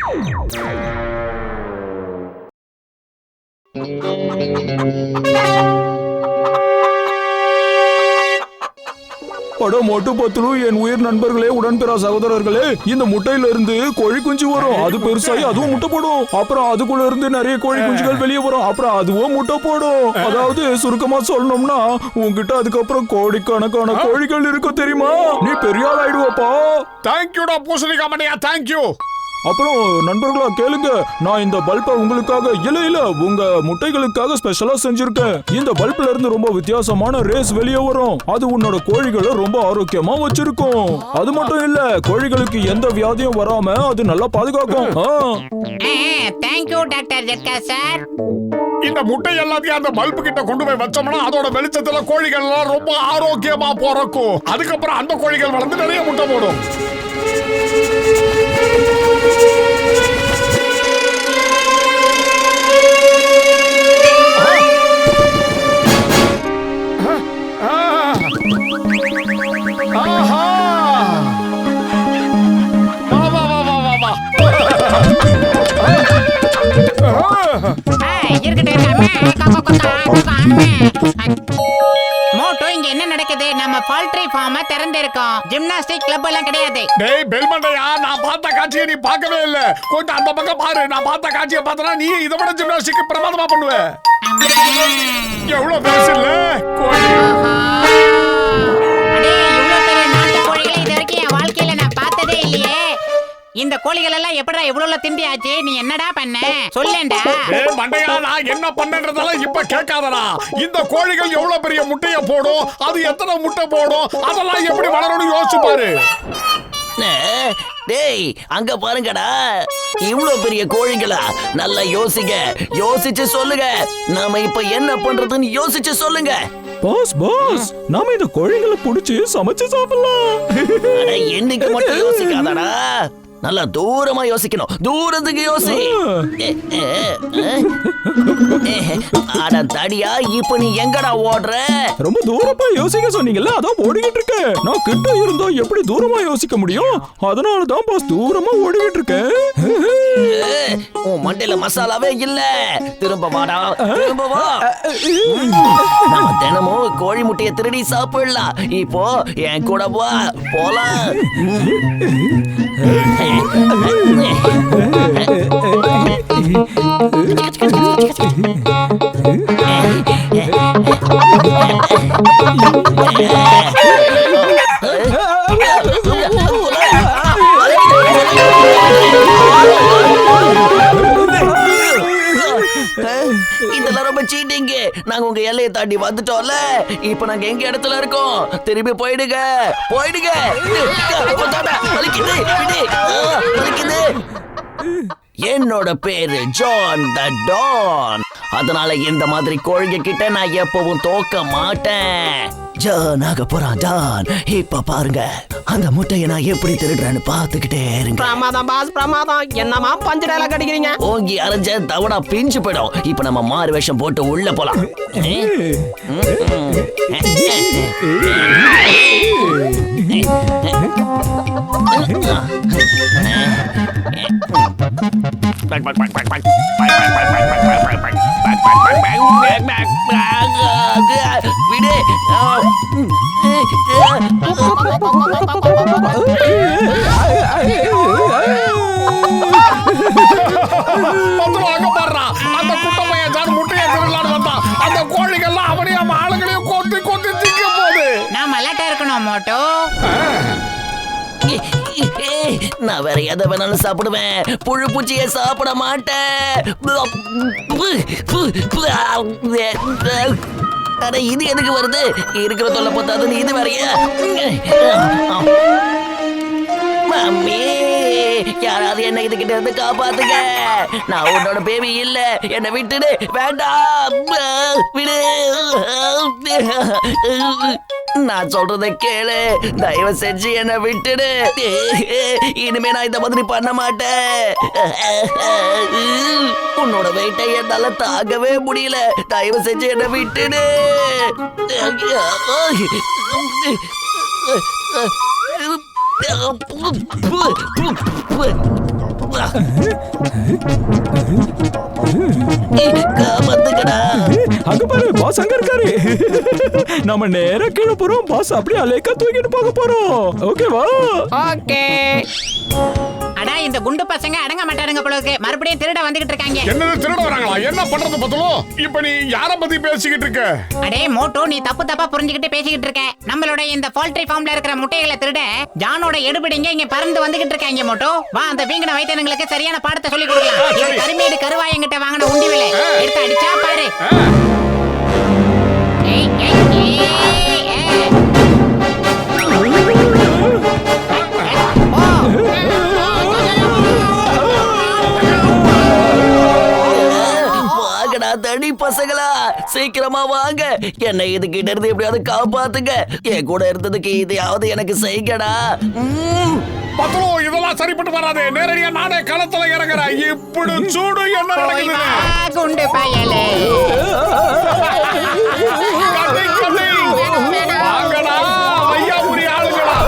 அட மொட்டு பத்துலு, என் உயிர் நண்பர்களே, உடன்பிறா சகோதரர்களே, இந்த முட்டையில இருந்து கோழி குஞ்சு வரும். அது பெருசாகி அதுவும் முட்டை போடும். அப்புறம் அதுக்குள்ள இருந்து நிறைய கோழி குஞ்சுகள் வெளியே வரும். அப்புறம் அதுவும் முட்டை போடும். அதாவது சுருக்கமா சொல்லணும்னா உங்ககிட்ட அதுக்கப்புறம் கோடிக்கணக்கான கோழிகள் இருக்கும் தெரியுமா? நீ பெரிய ஆள் ஆயிடுவாப்பா. தேங்க்யூடா பூசணிக்கா மண்டையா, தேங்க்யூ. அப்புறம் நண்பர்களா கேளுங்க, நான் இந்த பல்பை உங்களுக்காக இல்ல உங்க முட்டைகளுக்காக ஸ்பெஷலா செஞ்சிருக்கேன். இந்த பல்ப்ல இருந்து ரொம்ப வித்தியாசமான ரேஸ் வெளியே வரும். அது உன்னோட கோழிகளை ரொம்ப ஆரோக்கியமா வச்சிருக்கும். அது மட்டும் இல்ல, கோழிகளுக்கு எந்த வியாதியும் வராம அது நல்லா பாதுகாக்கும். தேங்க்யூ டாக்டர் ஜெட்கா சார். இந்த முட்டை எல்லாத்தையும் அந்த பல்பு கிட்ட கொண்டு போய் வச்சோம்னா அதோட வெளிச்சத்துல கோழிகள் எல்லாம் ரொம்ப ஆரோக்கியமா பிறக்கும். அதுக்கப்புறம் அந்த கோழிகள் வளர்ந்து நிறைய முட்டை போடும். மோட்டோ, இங்க என்ன நடக்குது? நம்ம பவுல்ட்ரி ஃபார்ம் திறந்திருக்கோம். ஜிம்னாஸ்டிக் கிளப் எல்லாம் கிடையாது. டேய் பெல்மண்டையா, நான் பார்த்த காட்சியை நீ பார்க்கவே இல்ல. கொஞ்சம் அந்த பக்கம் பாரு. நான் பார்த்த காட்சியை பார்த்தனா நீ இதை விட ஜிம்னாஸ்டிக் பிரமாதமா பண்ணுவ. எவ்வளவு பெருசு இல்ல கோழி. அடே, இவ்வளவு பெரிய நாட்டு கோழிகளை இது வரைக்கும் என் வாழ்க்கையில நான் பார்த்ததே இல்லையே. இந்த கோழிகள் எல்லாம் எப்படா இவ்வளவு திண்டியாச்சு? நீ என்னடா பண்ண சொல்லேண்டா. டேய் மண்டையா, நான் என்ன பண்ணன்றதால இப்ப கேட்காதடா. இந்த கோழிகள் எவ்வளவு பெரிய முட்டைய போடும், அது எத்தனை முட்டை போடும், அதெல்லாம் எப்படி வளரணும் யோசிச்சு பாரு. டேய் அங்க பாருங்கடா, இவ்ளோ பெரிய கோழிகளா? நல்லா யோசிங்க, யோசிச்சு சொல்லுங்க. நாம இப்ப என்ன பண்றதுன்னு யோசிச்சு சொல்லுங்க. பாஸ், நாம இந்த கோழிகளை புடிச்சு சமைச்சு சாப்பிடலாம். என்னைக்கு மட்டும் யோசிக்காதடா, நல்லா தூரமா யோசிக்கணும். தூரத்துக்கு யோசி. அட தடியா, இப்ப நீ எங்கடா ஓடுற? ரொம்ப தூரமா யோசிக்க சொன்னீங்கல்ல, அதான் ஓடிக்கிட்டு இருக்கேன். நான் கிட்ட இருந்தா எப்படி தூரமா யோசிக்க முடியும்? அதனாலதான் பாஸ் தூரமா ஓடிக்கிட்டு இருக்கேன். உன் மண்டையில மசாலாவே இல்ல. திரும்ப வாடா, திரும்ப வா. நம்ம தினமும் கோழி முட்டைய திருடி சாப்பிடலாம். இப்போ என் கூட வா, போலாம். இதெல்லாம் ரொம்ப சீட்டிங். நாங்க உங்க எல்லையை தாண்டி வந்துட்டோம்ல. இப்ப நாங்க எங்க இடத்துல இருக்கோம்? திரும்பி போயிடுங்க, போயிடுங்க. என்னோட பேரு ஜான் த டான். அதனால இந்த மாதிரி கோழிங்க கிட்ட நான் எப்பவும் தோக்க மாட்டேன். ஜான் ஆக போறான் ஜான். இப்ப பாருங்க, அந்த முட்டையை நான் எப்படி திருடுறேன்னு பாத்துக்கிட்டே இருங்க. பிரமாதம் பாஸ், பிரமாதம். என்னமா பஞ்சடால கடிக்கிறீங்க? ஓங்கி அரைஞ்ச தவடா பிஞ்சு போயிடும். இப்ப நம்ம மாறு வேஷம் போட்டு உள்ள போலாம். அந்த குட்டமைய ஜான் முட்டையை திருடலான்னு வந்தான். அந்த கோழிகள்லாம் அவனையும் ஆளுங்களையும் கொத்தி கொத்தி திங்க போகுது. நான் மல்லாட்டா இருக்கணும் மோட்டோ. நான் வேற எதை வேணாலும் சாப்பிடுவேன், புழு பூச்சியை சாப்பிட மாட்டேன். அட இது எதுக்கு வருது? இருக்கிற தொல்லை பார்த்தாதுன்னு இது வேறையா? மம்மி, யாராவது என்ன இதுகிட்ட இருந்து காப்பாத்துங்க. நான் உன்னோட பேபி இல்ல, என்னை விட்டுடு. வேண்டாம், விடு. நான் சொல்றத கேளு, தயவு செஞ்சு என்ன விட்டுடு. இனிமே நான் இந்த மாதிரி பண்ண மாட்டேன். உன்னோட வெயிட்டை என்னால தாங்கவே முடியல. தயவு செஞ்சு என்ன விட்டுடு. காப்பாத்துக்கடா. அங்க பாரு பாஸ் அங்க இருக்காரு. நம்ம நேரா கீழே போறோம். பாஸ் அப்படியே அலேக்கா தூக்கிட்டு போக போறோம். ஓகேவா? ஓகே. அடா இந்த குண்டு பசங்க அடங்க மாட்டாருங்க போல இருக்கு. மறுபடியும் திருட வந்துகிட்டு இருக்காங்க. என்னது திருட வராங்களா? என்ன பண்றது பத்துலோ? இப்ப நீ யார பத்தி பேசிக்கிட்டு இருக்க? அடே மோட்டோ, நீ தப்பா புரிஞ்சுக்கிட்டு பேசிக்கிட்டு இருக்க. நம்மளோட இந்த போல்ட்ரி ஃபார்ம்ல இருக்கிற முட்டைகளை திருட ஜானோட எடுபிடிங்க இங்க பறந்து வந்துகிட்டு இருக்காங்க. மோட்டோ வா, அந்த வீங்கன வைத்தியங்களுக்கு சரியான பாடத்தை சொல்லி கொடுக்கலாம். இது கருமேடு கருவாயங்கிட்ட வாங்கின உண்டி விலை. எடுத்து அடிச்சா பாரு. ஏய், ஏய், ஏய், ஏய். வாங்கடா தடி பசங்களா, சீக்கிரமா வாங்க. என்னை இதுகிட்ட இருந்து எப்படியாவது காப்பாத்துங்க. என் கூட இருந்ததுக்கு இதையாவது எனக்கு செய்யுங்கடா. பத்துலோ இதெல்லாம் சரிப்பட்டு வராது. நேரடியா நானே களத்துல இறங்குறேன். இப்படி சூடு என்ன போய் வா, நடக்குது? குண்டு பயலே. கதை, கதை. வாங்கடா, வையாபுரி ஆளுங்களா.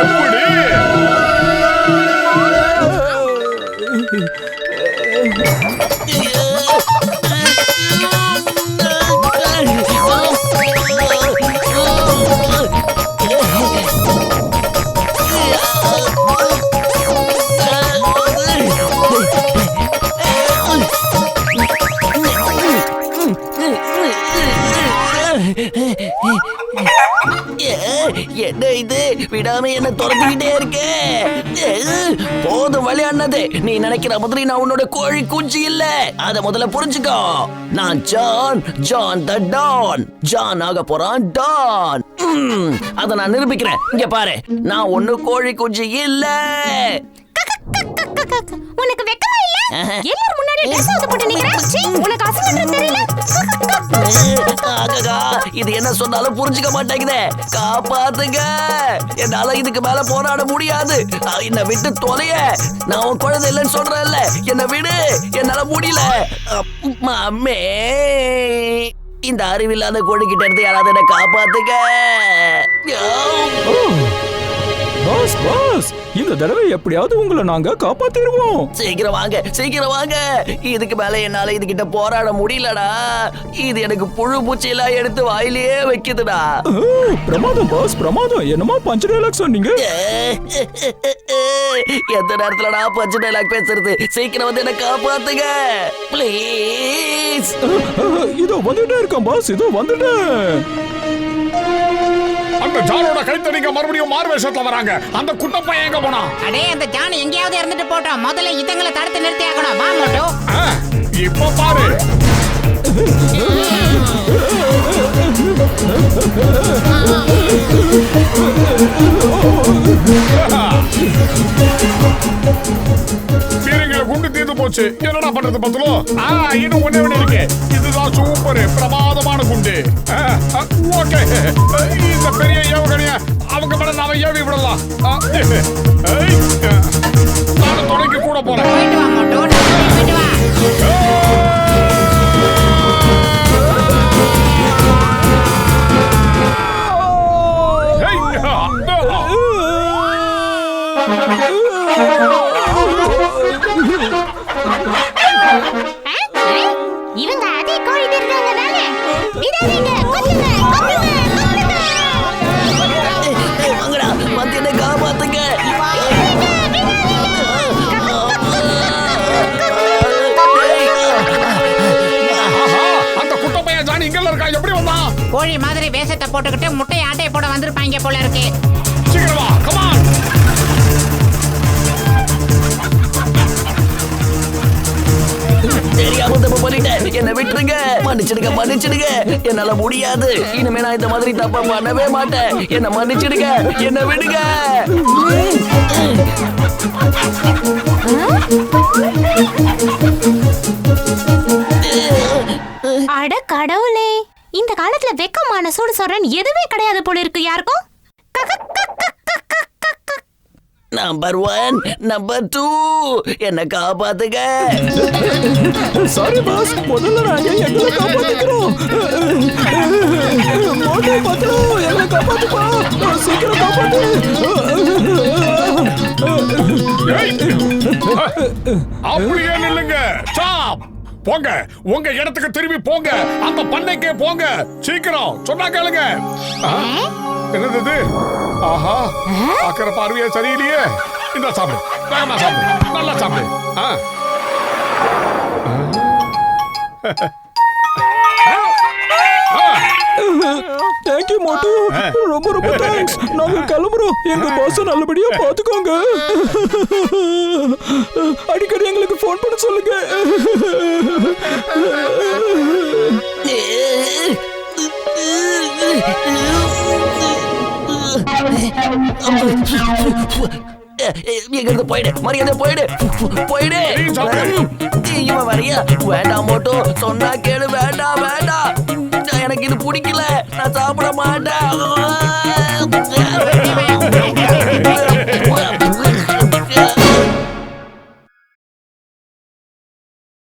எப்படி? என்ன இது, விடாம என்ன துரத்திக்கிட்டே இருக்கு. போதும் விளையாடுனது. நீ நினைக்கிற மாதிரி நான் உன்னோட கோழி குஞ்சு இல்ல. அத முதல்ல புரிஞ்சுக்கோ. நான் ஜான் த டான். ஜான் ஆக போறான் டான். அத நான் நிரூபிக்கிறேன். இங்க பாரு, நான் ஒண்ணு கோழி குஞ்சு இல்ல. உனக்கு வெக்கமா இல்ல? எல்லாரும் முன்னாடி ட்ரெஸ் அவுட் போட்டு நிக்கற. சீ, உனக்கு அசிங்கம் தெரியல? ஆகா, இது என்ன சொன்னாலும் புரிஞ்சுக்க மாட்டேங்குதே. காப்பாத்துங்க. என்னால இதுக்கு மேல போராட முடியாது. என்ன விட்டு தொலைய. நான் உன் குழந்தை இல்லைன்னு சொல்றேன்ல. என்ன விடு. என்னால முடியல. அம்மே, இந்த அறிவில்லாத கோழிக்கிட்ட இருந்து யாராவது என்ன காப்பாத்துங்க. பாஸ் பாஸ், இந்த தடவை எப்படியாவது உங்களை நாங்க காப்பாத்திடுவோம். சீக்கிரம் வாங்க, சீக்கிரம் வாங்க. இதுக்கு மேல என்னால இதுகிட்ட போராட முடியலடா. இது எனக்கு புழு பூச்சி எல்லாம் எடுத்து வாயிலேயே வைக்குதுடா. பிரமாதம் பாஸ், பிரமாதம். என்னமா பஞ்ச் டைலாக் சொன்னீங்க? எந்த நேரத்துல நான் பஞ்சு டைலாக் பேசுறது? சீக்கிரம் வந்து என்ன காப்பாத்துங்க ப்ளீஸ். இதோ வந்துட்டே இருக்கேன் பாஸ், இதோ வந்துட்டேன். அந்த ஜானோட கைத்தடிக்க மறுபடியும் மார்வேஷத்துல வராங்க. அந்த குட்டப்பையன் எங்க போனா? அடே அந்த ஜான் எங்கேயாவது இருந்துட்டு போட்டோம். முதல்ல இதங்களை தடுத்து நிறுத்தி ஆகணும். வா மோட்டோ. இப்ப பாரு. பீரங்கில குண்டு தீர்ந்து போச்சு. என்னடா பண்றது பத்துலோ? இன்னும் ஒண்ணே ஒண்ணு இருக்கு. இதுதான் சூப்பர் பிரமாதமான குண்டு. ஓகே, இந்த பெரிய ஏவுகணைய அவங்க மேல நாம ஏவி விடலாம். நானும் துணைக்கு கூட போறேன். போயிட்டு வா மோட்டோ, நல்லா போயிட்டு வா. இவங்க அதே கோழி திருடங்க தானே? விடாதீங்க, கொல்லுங்க, கொல்லுங்க, கொல்லுங்க. வாங்கடா, வந்து என்ன காப்பாத்துங்க. அந்த குட்டப்பையன் ஜானி இங்க இருக்கா? எப்படி வந்தா? கோழி மாதிரி வேஷத்தை போட்டுக்கிட்டு முட்டையை ஆட்டையை போட வந்திருப்பாங்க போல இருக்கு. சீக்கிரம் வா, come on. தெரியாம தப்பு பண்ணிட்டேன். என்ன விட்டுருங்க. மன்னிச்சிடுங்க, மன்னிச்சிடுங்க. என்னால முடியாது. இனிமே நான் இந்த மாதிரி தப்பா பண்ணவே மாட்டேன். என்ன மன்னிச்சிடுங்க. என்ன விடுங்க. அட கடவுளே, இந்த காலத்துல வெக்கமான சூடு சொல்றேன் எதுவே கிடையாது போல இருக்கு யாருக்கும். நம்பர் 1 நம்பர் 2 என்ன காப்பாத்துங்க. சாரி பாஸ், முதல்ல நாங்க எங்களை காப்பாத்திக்கிறோம். மோட்டை பத்ரு, எங்களை காப்பாத்துப்பா, சீக்கிரம் காப்பாத்து. அப்படியே நில்லுங்க. ஸ்டாப். போங்க, உங்க இடத்துக்கு திரும்பி போங்க. அந்த பண்ணைக்கே போங்க. சீக்கிரம் சொன்னா கேளுங்க. என்னது இது? ஆஹா, பாக்குற பார்வையே சரியில்லையே. இந்த சாப்பிடு, வேகமா சாப்பிடு, நல்லா சாப்பிடு. தேங்க்யூ மோட்டு, ரொம்ப ரொம்ப தேங்க்ஸ். நாங்க கிளம்புறோம். எங்க பாஸ் நல்லபடியா பாத்துக்கோங்க. அடிக்கடி எங்களுக்கு ஃபோன் பண்ண சொல்லுங்க. எங்க போயிடு, மரியாதை போயிடு, போயிடு. இவன் வரையா? வேண்டாம் மோட்டோ, சொன்னா கேளு. வேண்டாம் வேண்டாம், எனக்கு இது பிடிக்கல. நான் சாப்பிட மாட்டேன்.